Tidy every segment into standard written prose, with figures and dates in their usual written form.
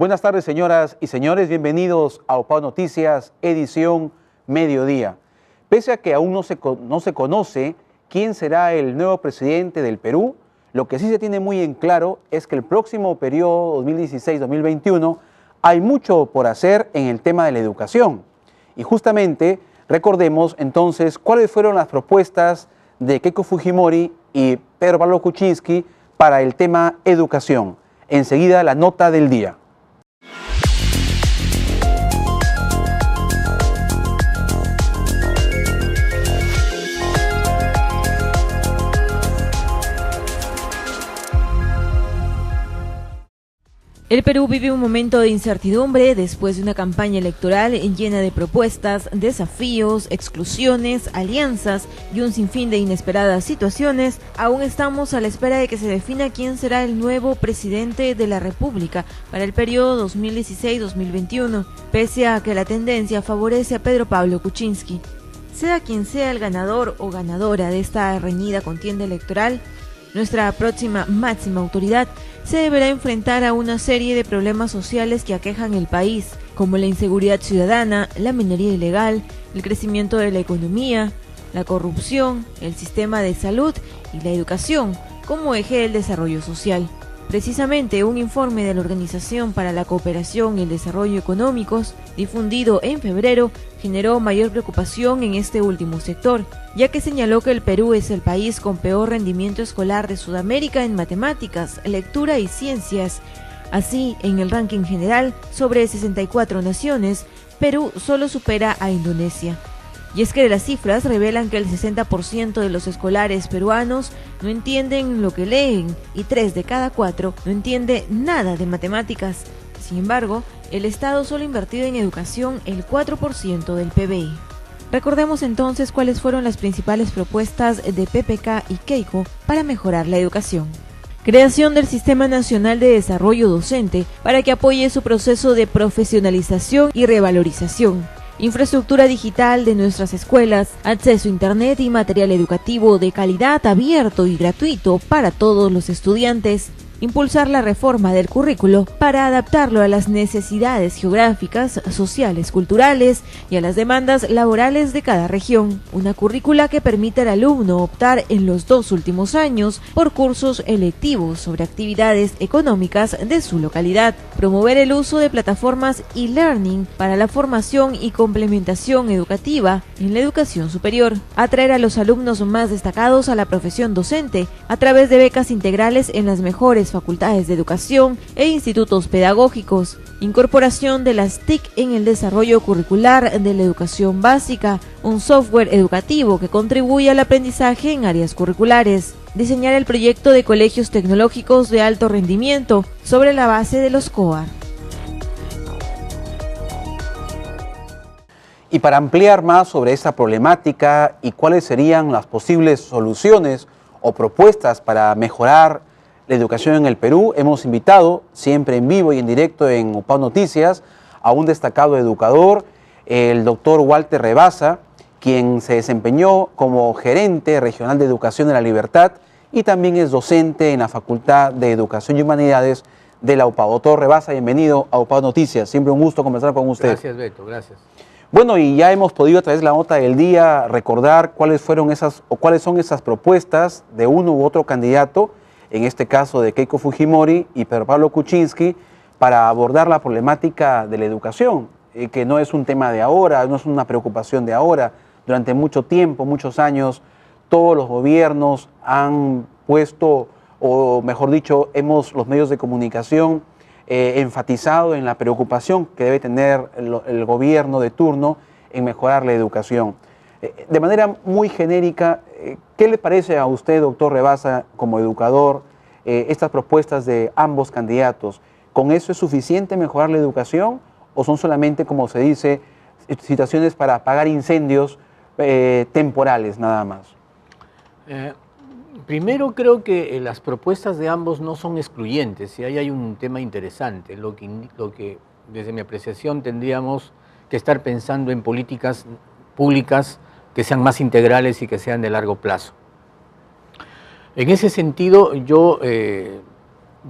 Buenas tardes, señoras y señores. Bienvenidos a OPAO Noticias, edición mediodía. Pese a que aún no se conoce quién será el nuevo presidente del Perú, lo que sí se tiene muy en claro es que el próximo periodo 2016-2021 hay mucho por hacer en el tema de la educación. Y justamente recordemos entonces cuáles fueron las propuestas de Keiko Fujimori y Pedro Pablo Kuczynski para el tema educación. Enseguida la nota del día. El Perú vive un momento de incertidumbre después de una campaña electoral llena de propuestas, desafíos, exclusiones, alianzas y un sinfín de inesperadas situaciones. Aún estamos a la espera de que se defina quién será el nuevo presidente de la República para el periodo 2016-2021, pese a que la tendencia favorece a Pedro Pablo Kuczynski. Sea quien sea el ganador o ganadora de esta reñida contienda electoral, nuestra próxima máxima autoridad se deberá enfrentar a una serie de problemas sociales que aquejan el país, como la inseguridad ciudadana, la minería ilegal, el crecimiento de la economía, la corrupción, el sistema de salud y la educación como eje del desarrollo social. Precisamente, un informe de la Organización para la Cooperación y el Desarrollo Económicos, difundido en febrero, generó mayor preocupación en este último sector, ya que señaló que el Perú es el país con peor rendimiento escolar de Sudamérica en matemáticas, lectura y ciencias. Así, en el ranking general, sobre 64 naciones, Perú solo supera a Indonesia. Y es que las cifras revelan que el 60% de los escolares peruanos no entienden lo que leen y 3 de cada 4 no entiende nada de matemáticas. Sin embargo, el Estado solo ha invertido en educación el 4% del PBI. Recordemos entonces cuáles fueron las principales propuestas de PPK y Keiko para mejorar la educación. Creación del Sistema Nacional de Desarrollo Docente para que apoye su proceso de profesionalización y revalorización. Infraestructura digital de nuestras escuelas, acceso a internet y material educativo de calidad abierto y gratuito para todos los estudiantes. Impulsar la reforma del currículo para adaptarlo a las necesidades geográficas, sociales, culturales y a las demandas laborales de cada región. Una currícula que permita al alumno optar en los 2 últimos años por cursos electivos sobre actividades económicas de su localidad. Promover el uso de plataformas e-learning para la formación y complementación educativa en la educación superior. Atraer a los alumnos más destacados a la profesión docente a través de becas integrales en las mejores facultades de educación e institutos pedagógicos, incorporación de las TIC en el desarrollo curricular de la educación básica, un software educativo que contribuye al aprendizaje en áreas curriculares, diseñar el proyecto de colegios tecnológicos de alto rendimiento sobre la base de los COAR. Y para ampliar más sobre esta problemática y cuáles serían las posibles soluciones o propuestas para mejorar la educación en el Perú, hemos invitado, siempre en vivo y en directo en OPAO Noticias, a un destacado educador, el doctor Walter Rebasa, quien se desempeñó como gerente regional de Educación de la Libertad y también es docente en la Facultad de Educación y Humanidades de la UPAO. Doctor Rebasa, bienvenido a OPAO Noticias. Siempre un gusto conversar con usted. Gracias, Beto, gracias. Bueno, y ya hemos podido a través de la nota del día recordar cuáles son esas propuestas de uno u otro candidato, en este caso de Keiko Fujimori y Pedro Pablo Kuczynski, para abordar la problemática de la educación, que no es un tema de ahora, no es una preocupación de ahora. Durante mucho tiempo, muchos años, todos los gobiernos han puesto, o mejor dicho, los medios de comunicación enfatizado en la preocupación que debe tener el gobierno de turno en mejorar la educación. De manera muy genérica, ¿qué le parece a usted, doctor Rebasa, como educador, estas propuestas de ambos candidatos? ¿Con eso es suficiente mejorar la educación o son solamente, como se dice, situaciones para apagar incendios temporales nada más? Primero creo que las propuestas de ambos no son excluyentes y ahí hay un tema interesante, lo que desde mi apreciación tendríamos que estar pensando en políticas públicas que sean más integrales y que sean de largo plazo. En ese sentido, yo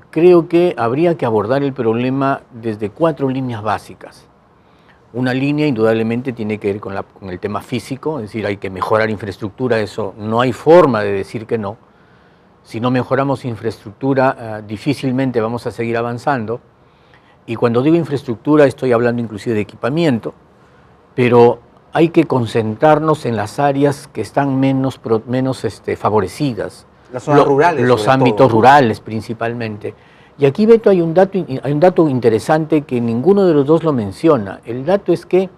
creo que habría que abordar el problema desde 4 líneas básicas. Una línea indudablemente tiene que ver con el tema físico, es decir, hay que mejorar infraestructura, eso no hay forma de decir que no. Si no mejoramos infraestructura, difícilmente vamos a seguir avanzando. Y cuando digo infraestructura estoy hablando inclusive de equipamiento, pero hay que concentrarnos en las áreas que están menos favorecidas. Las zonas rurales. Los ámbitos rurales principalmente. Y aquí, Beto, hay un dato interesante que ninguno de los dos lo menciona. El dato es que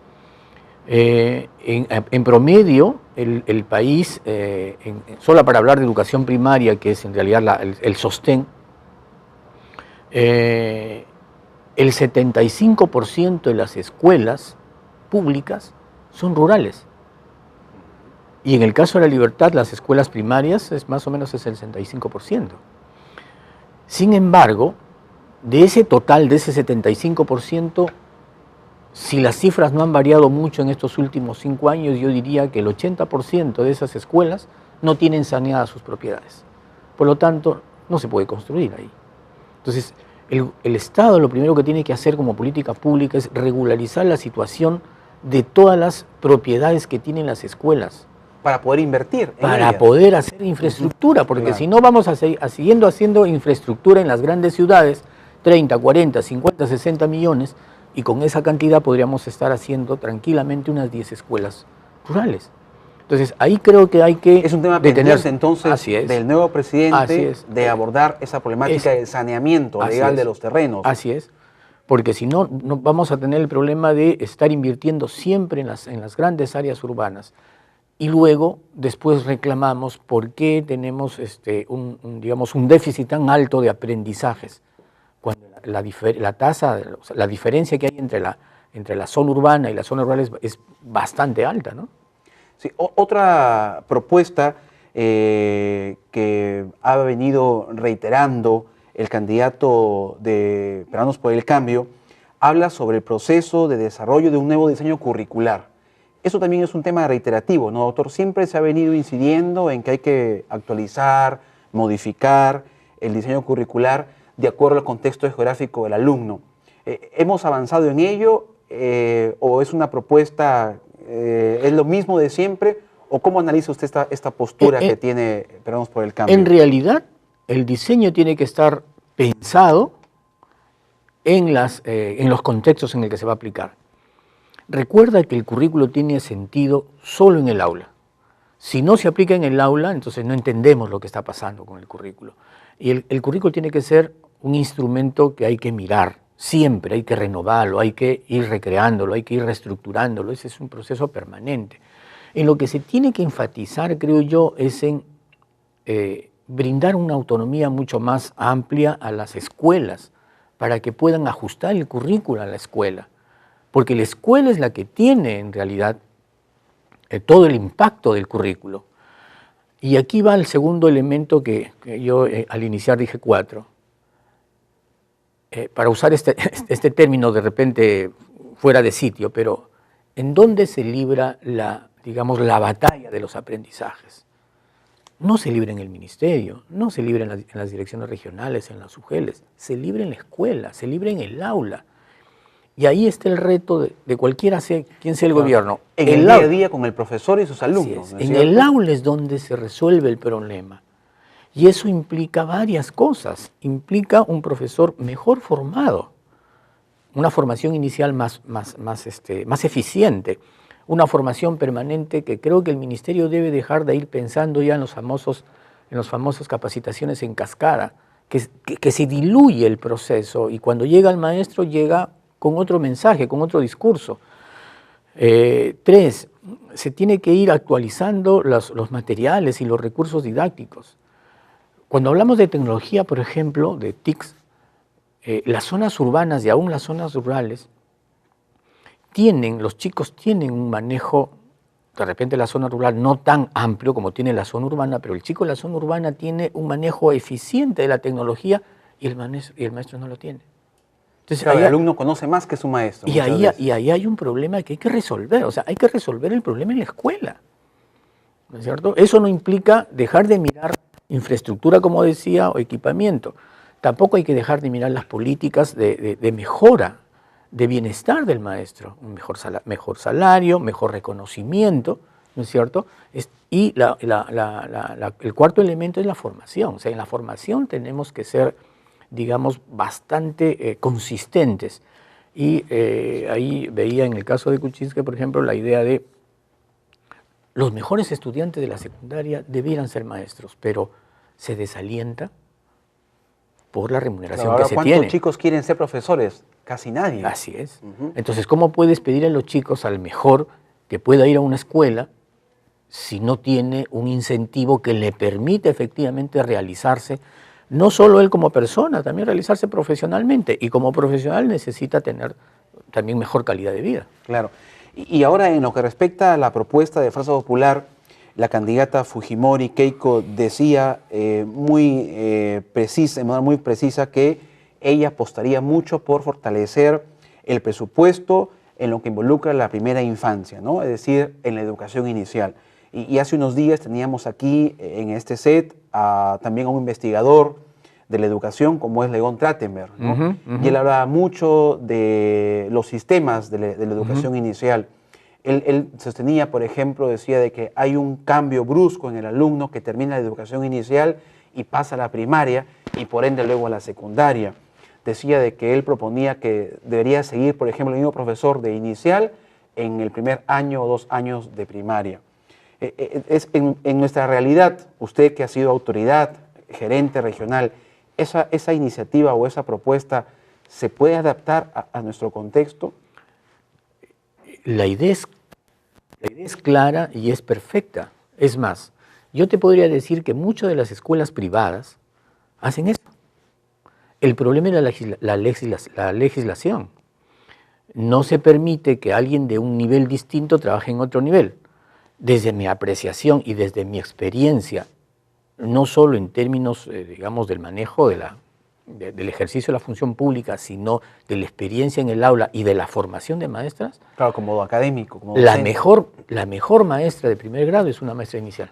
en promedio el país, solo para hablar de educación primaria, que es en realidad el sostén, el 75% de las escuelas públicas son rurales. Y en el caso de La Libertad, las escuelas primarias es más o menos el 65%. Sin embargo, de ese total, de ese 75%, si las cifras no han variado mucho en estos últimos 5 años, yo diría que el 80% de esas escuelas no tienen saneadas sus propiedades. Por lo tanto, no se puede construir ahí. Entonces, el Estado lo primero que tiene que hacer como política pública es regularizar la situación de todas las propiedades que tienen las escuelas. Para poder invertir en para ellas. poder hacer infraestructura, porque Claro. si no vamos siguiendo haciendo infraestructura en las grandes ciudades, 30, 40, 50, 60 millones, y con esa cantidad podríamos estar haciendo tranquilamente unas 10 escuelas rurales. Entonces, ahí creo que hay que Es un tema detenerse. pendiente entonces Así es. del nuevo Así presidente es. de abordar esa problemática del saneamiento Así legal es. de los terrenos. Así es, porque si no, no vamos a tener el problema de estar invirtiendo siempre en las grandes áreas urbanas. Y luego, después reclamamos por qué tenemos digamos, un déficit tan alto de aprendizajes, cuando la diferencia que hay entre la zona urbana y la zona rural es bastante alta, ¿no? Sí, otra propuesta que ha venido reiterando el candidato de Peruanos por el Cambio habla sobre el proceso de desarrollo de un nuevo diseño curricular. Eso también es un tema reiterativo, ¿no, doctor? Siempre se ha venido incidiendo en que hay que actualizar, modificar el diseño curricular de acuerdo al contexto geográfico del alumno. ¿Hemos avanzado en ello o es una propuesta, es lo mismo de siempre? ¿O cómo analiza usted esta postura que tiene Peruanos por el Cambio? En realidad, el diseño tiene que estar pensado en los contextos en el que se va a aplicar. Recuerda que el currículo tiene sentido solo en el aula. Si no se aplica en el aula, entonces no entendemos lo que está pasando con el currículo. Y el currículo tiene que ser un instrumento que hay que mirar siempre, hay que renovarlo, hay que ir recreándolo, hay que ir reestructurándolo. Ese es un proceso permanente. En lo que se tiene que enfatizar, creo yo, es en brindar una autonomía mucho más amplia a las escuelas para que puedan ajustar el currículo a la escuela. Porque la escuela es la que tiene, en realidad, todo el impacto del currículo. Y aquí va el segundo elemento que yo al iniciar dije 4. Para usar este término de repente fuera de sitio, pero ¿en dónde se libra digamos, la batalla de los aprendizajes? No se libra en el ministerio, no se libra en las direcciones regionales, en las UGELs, se libra en la escuela, se libra en el aula. Y ahí está el reto de cualquiera quien sea el gobierno. En el día a día con el profesor y sus alumnos. ¿no es en cierto? el aula es donde se resuelve el problema. Y eso implica varias cosas. Implica un profesor mejor formado, una formación inicial más eficiente, una formación permanente que creo que el ministerio debe dejar de ir pensando ya en los famosos capacitaciones en cascada, que se diluye el proceso y cuando llega el maestro llega con otro mensaje, con otro discurso. 3, se tiene que ir actualizando los materiales y los recursos didácticos. Cuando hablamos de tecnología, por ejemplo, de TICs, las zonas urbanas y aún las zonas rurales, los chicos tienen un manejo, de repente la zona rural no tan amplio como tiene la zona urbana, pero el chico de la zona urbana tiene un manejo eficiente de la tecnología y el maestro no lo tiene. Entonces, Claro, el alumno conoce más que su maestro. Y ahí hay un problema que hay que resolver, o sea, hay que resolver el problema en la escuela, ¿no es cierto? Eso no implica dejar de mirar infraestructura, como decía, o equipamiento. tampoco hay que dejar de mirar las políticas de mejora, de bienestar del maestro, un mejor salario, mejor reconocimiento, ¿no es cierto? Y el cuarto elemento es la formación. O sea, en la formación tenemos que ser, digamos, bastante consistentes. Y ahí veía en el caso de Kuczynski, por ejemplo, la idea de los mejores estudiantes de la secundaria debieran ser maestros, pero se desalienta por la remuneración Claro, que se ¿cuántos tiene. chicos quieren ser profesores? Casi nadie. Así es. Entonces, ¿cómo puedes pedir a los chicos al mejor que pueda ir a una escuela si no tiene un incentivo que le permita efectivamente realizarse, no solo él como persona, también realizarse profesionalmente? Y como profesional necesita tener también mejor calidad de vida. Claro. Y ahora, en lo que respecta a la propuesta de Fuerza Popular, la candidata Fujimori Keiko decía muy precisa que ella apostaría mucho por fortalecer el presupuesto en lo que involucra la primera infancia, ¿no? Es decir, en la educación inicial. Y hace unos días teníamos aquí en este set también a un investigador de la educación como es León Trachtenberg, ¿no? Y él hablaba mucho de los sistemas de la educación inicial. Él sostenía, por ejemplo, decía de que hay un cambio brusco en el alumno que termina la educación inicial y pasa a la primaria y por ende luego a la secundaria. Decía de que él proponía que debería seguir, por ejemplo, el mismo profesor de inicial en el primer año o 2 años de primaria. En nuestra realidad, usted que ha sido autoridad, gerente regional, ¿esa iniciativa o esa propuesta se puede adaptar a nuestro contexto? La idea es clara y es perfecta. Es más, yo te podría decir que muchas de las escuelas privadas hacen eso. El problema es la legislación. No se permite que alguien de un nivel distinto trabaje en otro nivel. Desde mi apreciación y desde mi experiencia, no solo en términos, digamos, del manejo del ejercicio de la función pública, sino de la experiencia en el aula y de la formación de maestras. Claro, como académico. Como la mejor maestra de primer grado es una maestra inicial.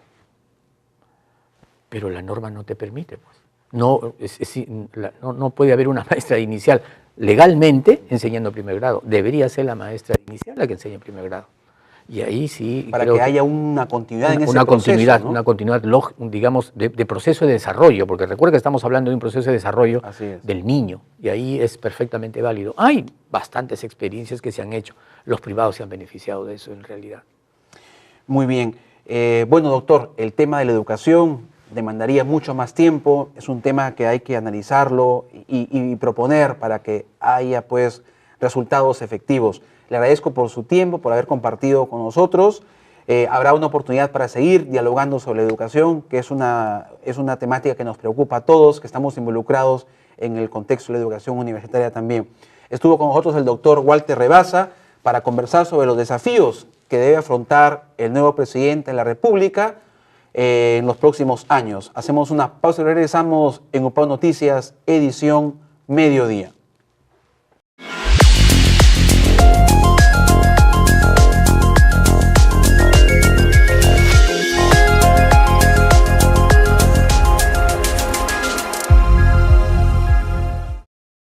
Pero la norma no te permite, pues. No puede haber una maestra inicial legalmente enseñando primer grado. Debería ser la maestra inicial la que enseña primer grado. Y ahí sí... Para que haya una continuidad en ese proceso, ¿no? Una continuidad, digamos, de proceso de desarrollo, porque recuerda que estamos hablando de un proceso de desarrollo del niño, y ahí es perfectamente válido. Hay bastantes experiencias que se han hecho, los privados se han beneficiado de eso en realidad. Muy bien. Bueno, doctor, el tema de la educación demandaría mucho más tiempo, es un tema que hay que analizarlo y proponer para que haya, pues, resultados efectivos. Le agradezco por su tiempo, por haber compartido con nosotros. Habrá una oportunidad para seguir dialogando sobre la educación, que es una temática que nos preocupa a todos, que estamos involucrados en el contexto de la educación universitaria también. Estuvo con nosotros el doctor Walter Rebasa para conversar sobre los desafíos que debe afrontar el nuevo presidente de la República en los próximos años. Hacemos una pausa y regresamos en UPAO Noticias, edición mediodía.